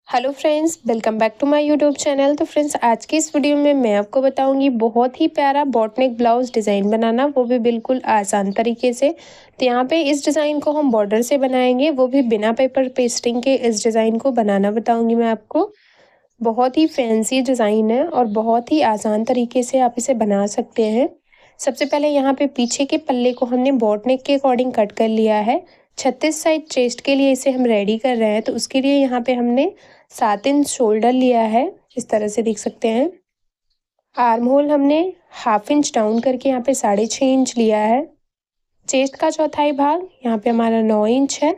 Hello friends, welcome back to my YouTube channel. तो friends, आज की इस वीडियो में मैं आपको बताऊंगी बहुत ही प्यारा बॉटनेक ब्लाउज डिज़ाइन बनाना, वो भी बिल्कुल आसान तरीके से। तो यहाँ पे इस डिज़ाइन को हम बॉर्डर से बनाएंगे, वो भी बिना पेपर पेस्टिंग के। इस डिज़ाइन को बनाना बताऊंगी मैं आपको। बहुत ही फैंसी डिज़ाइन है और बहुत ही आसान तरीके से आप इसे बना सकते हैं। सबसे पहले यहाँ पे पीछे के पल्ले को हमने बॉटनेक के अकॉर्डिंग कट कर लिया है। 36 साइज चेस्ट के लिए इसे हम रेडी कर रहे हैं, तो उसके लिए यहाँ पे हमने 7 इंच शोल्डर लिया है, इस तरह से देख सकते हैं। आर्म होल हमने 1/2 इंच डाउन करके यहाँ पे 6.5 इंच लिया है। चेस्ट का चौथाई भाग यहाँ पे हमारा 9 इंच है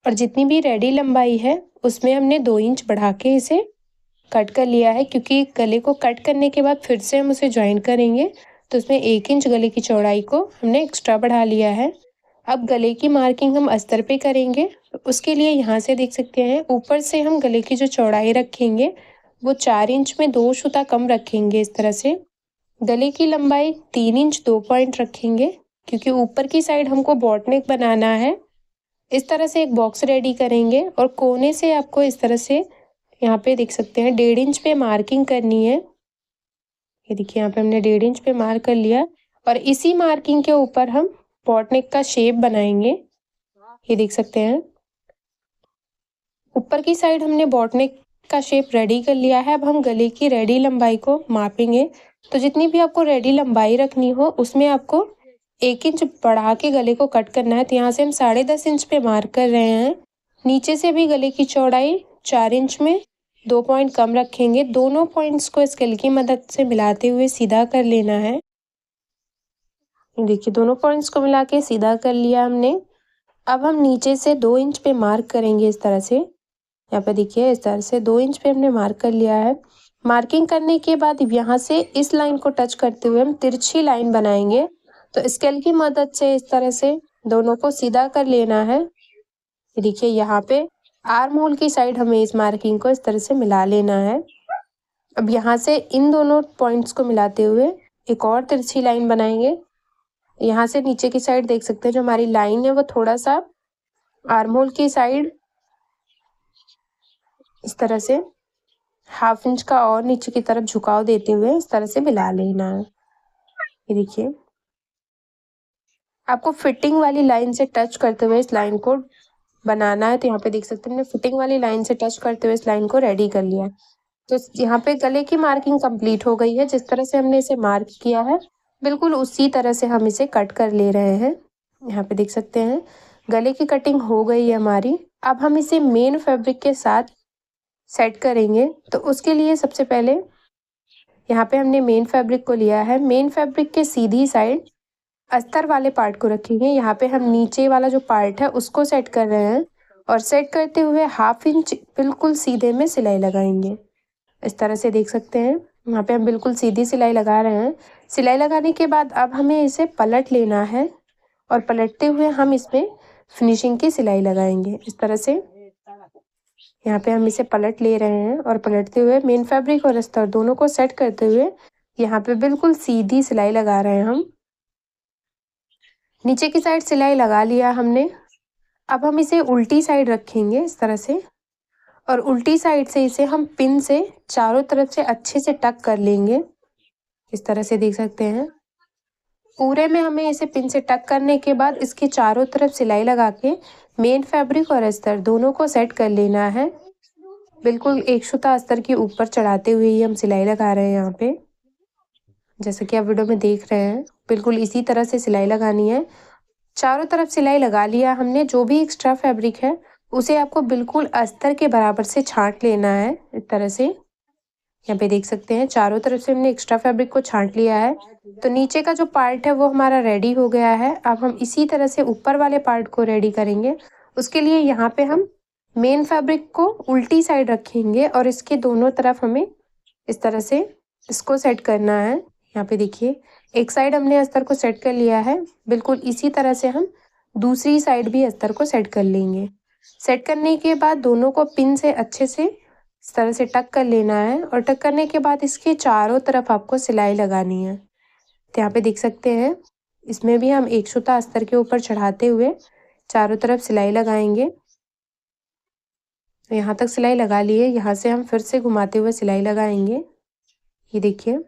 और जितनी भी रेडी लंबाई है उसमें हमने 2 इंच बढ़ा के इसे कट कर लिया है, क्योंकि गले को कट करने के बाद फिर से हम उसे ज्वाइन करेंगे, तो उसमें 1 इंच गले की चौड़ाई को हमने एक्स्ट्रा बढ़ा लिया है। अब गले की मार्किंग हम अस्तर पे करेंगे, तो उसके लिए यहाँ से देख सकते हैं ऊपर से हम गले की जो चौड़ाई रखेंगे वो 4 इंच में 2 सूता कम रखेंगे। इस तरह से गले की लंबाई 3 इंच 2 पॉइंट रखेंगे, क्योंकि ऊपर की साइड हमको बॉटनेक बनाना है। इस तरह से एक बॉक्स रेडी करेंगे और कोने से आपको इस तरह से यहाँ पे देख सकते हैं 1.5 इंच पे मार्किंग करनी है। ये देखिए यहाँ पे हमने 1.5 इंच पे मार्क कर लिया और इसी मार्किंग के ऊपर हम बॉटनेक का शेप बनाएंगे। ये देख सकते हैं ऊपर की साइड हमने बॉटनेक का शेप रेडी कर लिया है। अब हम गले की रेडी लंबाई को मापेंगे, तो जितनी भी आपको रेडी लंबाई रखनी हो उसमें आपको 1 इंच बढ़ा के गले को कट करना है। तो यहाँ से हम 10.5 इंच पे मार्क कर रहे हैं। नीचे से भी गले की चौड़ाई 4 इंच में 2 पॉइंट कम रखेंगे। दोनों पॉइंट्स को स्केल की मदद से मिलाते हुए सीधा कर लेना है। देखिए दोनों पॉइंट्स को मिला के सीधा कर लिया हमने। अब हम नीचे से 2 इंच पे मार्क करेंगे इस तरह से। यहाँ पे देखिए इस तरह से 2 इंच पे हमने मार्क कर लिया है। मार्किंग करने के बाद यहाँ से इस लाइन को टच करते हुए हम तिरछी लाइन बनाएंगे, तो स्केल की मदद से इस तरह से दोनों को सीधा कर लेना है। देखिए यहाँ पे आर्म होल की साइड हमें इस मार्किंग को इस तरह से मिला लेना है। अब यहाँ से इन दोनों पॉइंट्स को मिलाते हुए एक और तिरछी लाइन बनाएंगे। यहाँ से नीचे की साइड देख सकते हैं जो हमारी लाइन है वो थोड़ा सा आर्म होल की साइड इस तरह से 1/2 इंच का और नीचे की तरफ झुकाव देते हुए इस तरह से मिला लेना है। ये देखिए आपको फिटिंग वाली लाइन से टच करते हुए इस लाइन को बनाना है। तो यहाँ पे देख सकते हैं हमने फिटिंग वाली लाइन से टच करते हुए इस लाइन को रेडी कर लिया है। तो यहाँ पे गले की मार्किंग कंप्लीट हो गई है। जिस तरह से हमने इसे मार्क किया है बिल्कुल उसी तरह से हम इसे कट कर ले रहे हैं। यहाँ पे देख सकते हैं गले की कटिंग हो गई है हमारी। अब हम इसे मेन फैब्रिक के साथ सेट करेंगे, तो उसके लिए सबसे पहले यहाँ पे हमने मेन फैब्रिक को लिया है। मेन फैब्रिक के सीधी साइड अस्तर वाले पार्ट को रखेंगे। यहाँ पे हम नीचे वाला जो पार्ट है उसको सेट कर रहे हैं और सेट करते हुए 1/2 इंच बिल्कुल सीधे में सिलाई लगाएंगे। इस तरह से देख सकते हैं यहाँ पे हम बिल्कुल सीधी सिलाई लगा रहे हैं। सिलाई लगाने के बाद अब हमें इसे पलट लेना है और पलटते हुए हम इसमें फिनिशिंग की सिलाई लगाएंगे। इस तरह से यहाँ पे हम इसे पलट ले रहे हैं और पलटते हुए मेन फैब्रिक और अस्तर दोनों को सेट करते हुए यहाँ पे बिल्कुल सीधी सिलाई लगा रहे हैं हम। नीचे की साइड सिलाई लगा लिया हमने। अब हम इसे उल्टी साइड रखेंगे इस तरह से और उल्टी साइड से इसे हम पिन से चारों तरफ से अच्छे से टक कर लेंगे। इस तरह से देख सकते हैं पूरे में हमें इसे पिन से टक करने के बाद इसके चारों तरफ सिलाई लगा के मेन फैब्रिक और अस्तर दोनों को सेट कर लेना है। बिल्कुल एक सूता अस्तर के ऊपर चढ़ाते हुए ही हम सिलाई लगा रहे हैं। यहाँ पे जैसा कि आप वीडियो में देख रहे हैं बिल्कुल इसी तरह से सिलाई लगानी है। चारों तरफ सिलाई लगा लिया हमने। जो भी एक्स्ट्रा फैब्रिक है उसे आपको बिल्कुल अस्तर के बराबर से छांट लेना है। इस तरह से यहाँ पे देख सकते हैं चारों तरफ से हमने एक्स्ट्रा फैब्रिक को छांट लिया है। तो नीचे का जो पार्ट है वो हमारा रेडी हो गया है। अब हम इसी तरह से ऊपर वाले पार्ट को रेडी करेंगे। उसके लिए यहाँ पे हम मेन फैब्रिक को उल्टी साइड रखेंगे और इसके दोनों तरफ हमें इस तरह से इसको सेट करना है। यहाँ पे देखिए एक साइड हमने अस्तर को सेट कर लिया है। बिल्कुल इसी तरह से हम दूसरी साइड भी अस्तर को सेट कर लेंगे। सेट करने के बाद दोनों को पिन से अच्छे से इस तरह से टक कर लेना है और टक करने के बाद इसके चारों तरफ आपको सिलाई लगानी है। तो यहाँ पे देख सकते हैं इसमें भी हम एक सूता अस्तर के ऊपर चढ़ाते हुए चारों तरफ सिलाई लगाएंगे। तो यहाँ तक सिलाई लगा ली है। यहाँ से हम फिर से घुमाते हुए सिलाई लगाएंगे। ये देखिए,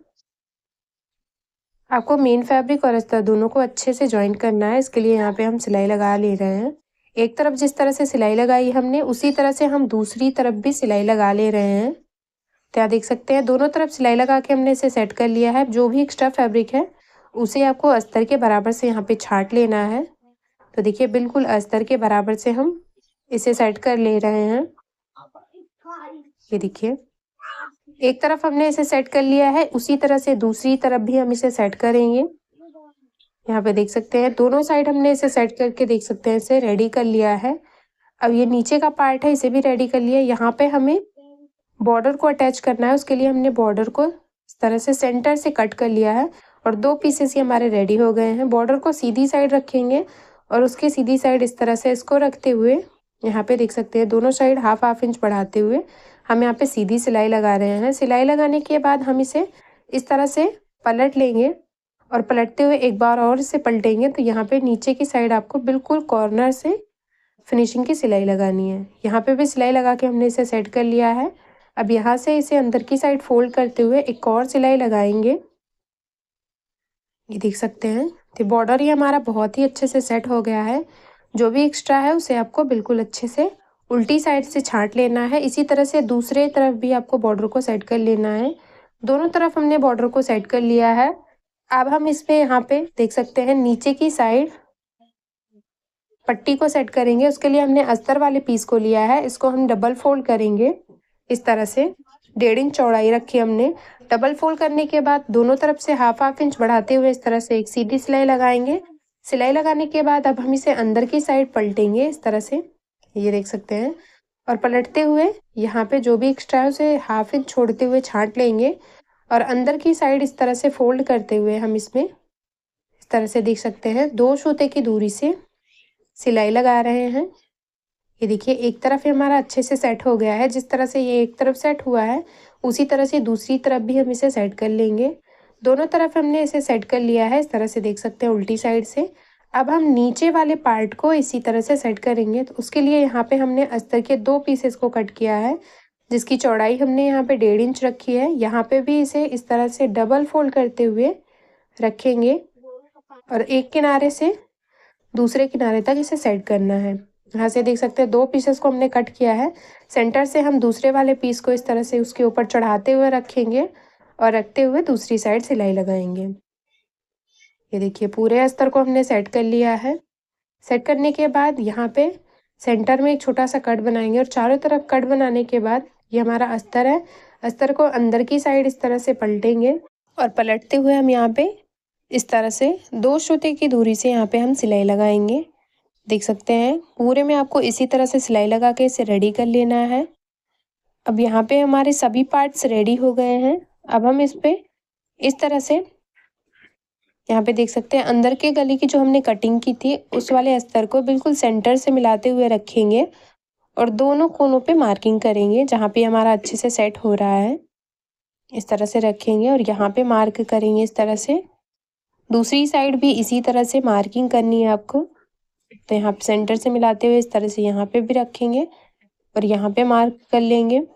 आपको मेन फैब्रिक और अस्तर दोनों को अच्छे से जॉइन करना है। इसके लिए यहाँ पे हम सिलाई लगा ले रहे हैं। एक तरफ जिस तरह से सिलाई लगाई हमने, उसी तरह से हम दूसरी तरफ भी सिलाई लगा ले रहे हैं। तो यहाँ देख सकते हैं, दोनों तरफ सिलाई लगा के हमने इसे सेट कर लिया है। जो भी एक्स्ट्रा फैब्रिक है उसे आपको अस्तर के बराबर से यहाँ पे छांट लेना है। तो देखिए, बिल्कुल अस्तर के बराबर से हम इसे सेट कर ले रहे हैं। ये देखिए, एक तरफ हमने इसे सेट कर लिया है, उसी तरह से दूसरी तरफ भी हम इसे सेट करेंगे। यहाँ पे देख सकते हैं, दोनों साइड हमने इसे सेट करके देख सकते हैं इसे रेडी कर लिया है। अब ये नीचे का पार्ट है, इसे भी रेडी कर लिया। यहाँ पे हमें बॉर्डर को अटैच करना है। उसके लिए हमने बॉर्डर को इस तरह से सेंटर से कट कर लिया है और 2 पीसेस ये हमारे रेडी हो गए हैं। बॉर्डर को सीधी साइड रखेंगे और उसके सीधी साइड इस तरह से इसको रखते हुए यहाँ पे देख सकते हैं, दोनों साइड हाफ इंच बढ़ाते हुए हम यहाँ पे सीधी सिलाई लगा रहे हैं। सिलाई लगाने के बाद हम इसे इस तरह से पलट लेंगे और पलटते हुए एक बार और इसे पलटेंगे। तो यहाँ पे नीचे की साइड आपको बिल्कुल कॉर्नर से फिनिशिंग की सिलाई लगानी है। यहाँ पे भी सिलाई लगा के हमने इसे सेट कर लिया है। अब यहाँ से इसे अंदर की साइड फोल्ड करते हुए एक और सिलाई लगाएंगे। ये देख सकते हैं, तो बॉर्डर ही हमारा बहुत ही अच्छे से सेट हो गया है। जो भी एक्स्ट्रा है उसे आपको बिल्कुल अच्छे से उल्टी साइड से छांट लेना है। इसी तरह से दूसरे तरफ भी आपको बॉर्डर को सेट कर लेना है। दोनों तरफ हमने बॉर्डर को सेट कर लिया है। अब हम इस पे यहाँ पे देख सकते हैं, नीचे की साइड पट्टी को सेट करेंगे। उसके लिए हमने अस्तर वाले पीस को लिया है, इसको हम डबल फोल्ड करेंगे। इस तरह से 1.5 इंच चौड़ाई रखी हमने। डबल फोल्ड करने के बाद दोनों तरफ से हाफ इंच बढ़ाते हुए इस तरह से एक सीधी सिलाई लगाएंगे। सिलाई लगाने के बाद अब हम इसे अंदर की साइड पलटेंगे इस तरह से, ये देख सकते हैं, और पलटते हुए यहाँ पे जो भी एक्स्ट्रा है उसे हाफ इंच छोड़ते हुए छांट लेंगे और अंदर की साइड इस तरह से फोल्ड करते हुए हम इसमें इस तरह से देख सकते हैं 2 सूते की दूरी से सिलाई लगा रहे हैं। ये देखिए, एक तरफ ये हमारा अच्छे से सेट हो गया है। जिस तरह से ये एक तरफ सेट हुआ है उसी तरह से दूसरी तरफ भी हम इसे सेट कर लेंगे। दोनों तरफ हमने इसे सेट कर लिया है, इस तरह से देख सकते हैं उल्टी साइड से। अब हम नीचे वाले पार्ट को इसी तरह से सेट करेंगे। तो उसके लिए यहाँ पे हमने अस्तर के 2 पीसेस को कट किया है, जिसकी चौड़ाई हमने यहाँ पे 1.5 इंच रखी है। यहाँ पे भी इसे इस तरह से डबल फोल्ड करते हुए रखेंगे और एक किनारे से दूसरे किनारे तक इसे सेट करना है। यहाँ से देख सकते हैं 2 पीसेस को हमने कट किया है। सेंटर से हम दूसरे वाले पीस को इस तरह से उसके ऊपर चढ़ाते हुए रखेंगे और रखते हुए दूसरी साइड सिलाई लगाएंगे। ये देखिए, पूरे अस्तर को हमने सेट कर लिया है। सेट करने के बाद यहाँ पे सेंटर में एक छोटा सा कट बनाएंगे और चारों तरफ कट बनाने के बाद ये हमारा अस्तर है। अस्तर को अंदर की साइड इस तरह से पलटेंगे और पलटते हुए हम यहाँ पे इस तरह से 2 सूते की दूरी से यहाँ पे हम सिलाई लगाएंगे। देख सकते हैं, पूरे में आपको इसी तरह से सिलाई लगा के इसे रेडी कर लेना है। अब यहाँ पे हमारे सभी पार्ट्स रेडी हो गए हैं। अब हम इस पे इस तरह से यहाँ पे देख सकते हैं, अंदर के गले की जो हमने कटिंग की थी उस वाले अस्तर को बिल्कुल सेंटर से मिलाते हुए रखेंगे और दोनों कोनों पे मार्किंग करेंगे। जहाँ पे हमारा अच्छे से सेट हो रहा है इस तरह से रखेंगे और यहाँ पे मार्क करेंगे इस तरह से। दूसरी साइड भी इसी तरह से मार्किंग करनी है आपको। तो यहाँ पे सेंटर से मिलाते हुए इस तरह से यहाँ पे भी रखेंगे और यहाँ पे मार्क कर लेंगे।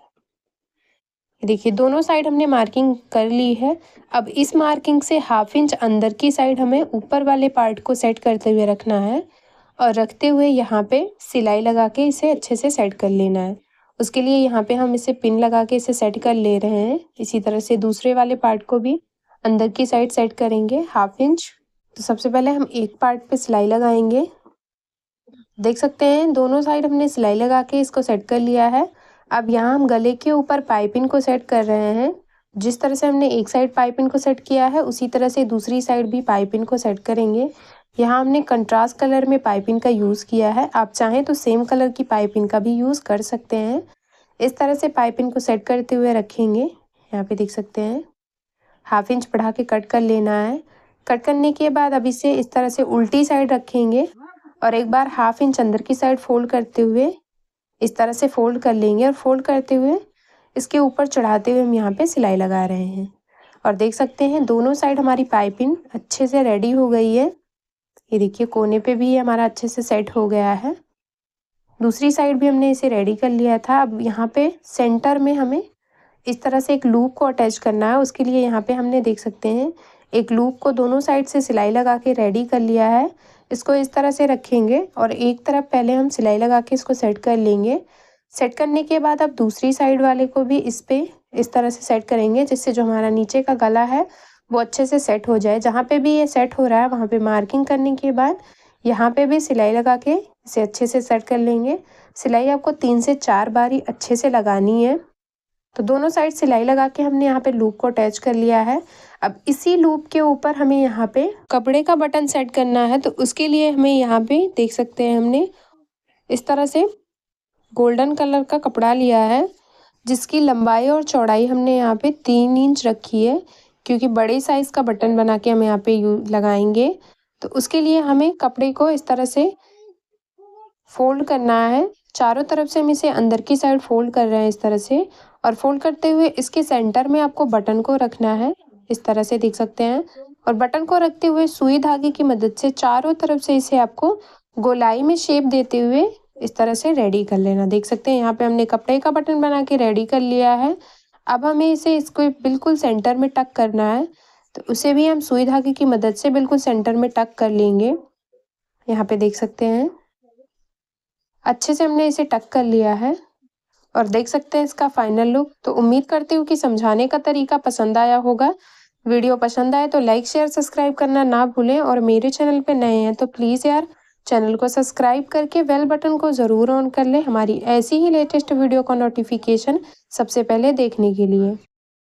देखिए, दोनों साइड हमने मार्किंग कर ली है। अब इस मार्किंग से हाफ इंच अंदर की साइड हमें ऊपर वाले पार्ट को सेट करते हुए रखना है और रखते हुए यहाँ पे सिलाई लगा के इसे अच्छे से सेट कर लेना है। उसके लिए यहाँ पे हम इसे पिन लगा के इसे सेट कर ले रहे हैं। इसी तरह से दूसरे वाले पार्ट को भी अंदर की साइड सेट करेंगे हाफ इंच। तो सबसे पहले हम एक पार्ट पे सिलाई लगाएंगे। देख सकते हैं, दोनों साइड हमने सिलाई लगा के इसको सेट कर लिया है। अब यहाँ हम गले के ऊपर पाइपिंग को सेट कर रहे हैं। जिस तरह से हमने एक साइड पाइपिंग को सेट किया है उसी तरह से दूसरी साइड भी पाइपिंग को सेट करेंगे। यहाँ हमने कंट्रास्ट कलर में पाइपिंग का यूज़ किया है, आप चाहें तो सेम कलर की पाइपिंग का भी यूज़ कर सकते हैं। इस तरह से पाइपिंग को सेट करते हुए रखेंगे। यहाँ पे देख सकते हैं, हाफ इंच बढ़ा के कट कर लेना है। कट करने के बाद अब इसे इस तरह से उल्टी साइड रखेंगे और एक बार हाफ इंच अंदर की साइड फोल्ड करते हुए इस तरह से फोल्ड कर लेंगे और फोल्ड करते हुए इसके ऊपर चढ़ाते हुए हम यहाँ पे सिलाई लगा रहे हैं। और देख सकते हैं, दोनों साइड हमारी पाइपिंग अच्छे से रेडी हो गई है। ये देखिए, कोने पे भी हमारा अच्छे से सेट हो गया है। दूसरी साइड भी हमने इसे रेडी कर लिया था। अब यहाँ पे सेंटर में हमें इस तरह से एक लूप को अटैच करना है। उसके लिए यहाँ पे हमने देख सकते हैं एक लूप को दोनों साइड से सिलाई लगा के रेडी कर लिया है। इसको इस तरह से रखेंगे और एक तरफ पहले हम सिलाई लगा के इसको सेट कर लेंगे। सेट करने के बाद अब दूसरी साइड वाले को भी इस पे इस तरह से सेट करेंगे, जिससे जो हमारा नीचे का गला है वो अच्छे से सेट हो जाए। जहाँ पे भी ये सेट हो रहा है वहाँ पे मार्किंग करने के बाद यहाँ पे भी सिलाई लगा के इसे अच्छे से सेट कर लेंगे। सिलाई आपको 3 से 4 बार ही अच्छे से लगानी है। तो दोनों साइड सिलाई लगा के हमने यहाँ पे लूप को अटैच कर लिया है। अब इसी लूप के ऊपर हमें यहाँ पे कपड़े का बटन सेट करना है। तो उसके लिए हमें यहाँ पे देख सकते हैं हमने इस तरह से गोल्डन कलर का कपड़ा लिया है, जिसकी लंबाई और चौड़ाई हमने यहाँ पे 3 इंच रखी है, क्योंकि बड़े साइज़ का बटन बना के हम यहाँ पे लगाएंगे। तो उसके लिए हमें कपड़े को इस तरह से फोल्ड करना है। चारों तरफ से हम इसे अंदर की साइड फोल्ड कर रहे हैं इस तरह से, और फोल्ड करते हुए इसके सेंटर में आपको बटन को रखना है इस तरह से देख सकते हैं। और बटन को रखते हुए सुई धागे की मदद से चारों तरफ से इसे आपको गोलाई में शेप देते हुए इस तरह से रेडी कर लेना। देख सकते हैं यहाँ पे हमने कपड़े का बटन बना के रेडी कर लिया है। अब हमें इसे इसको बिल्कुल सेंटर में टक करना है। तो उसे भी हम सुई धागे की मदद से बिल्कुल सेंटर में टक कर लेंगे। यहाँ पे देख सकते हैं अच्छे से हमने इसे टक कर लिया है और देख सकते हैं इसका फाइनल लुक। तो उम्मीद करती हूँ कि समझाने का तरीका पसंद आया होगा। वीडियो पसंद आए तो लाइक शेयर सब्सक्राइब करना ना भूलें, और मेरे चैनल पे नए हैं तो प्लीज़ यार चैनल को सब्सक्राइब करके बेल बटन को ज़रूर ऑन कर लें, हमारी ऐसी ही लेटेस्ट वीडियो का नोटिफिकेशन सबसे पहले देखने के लिए।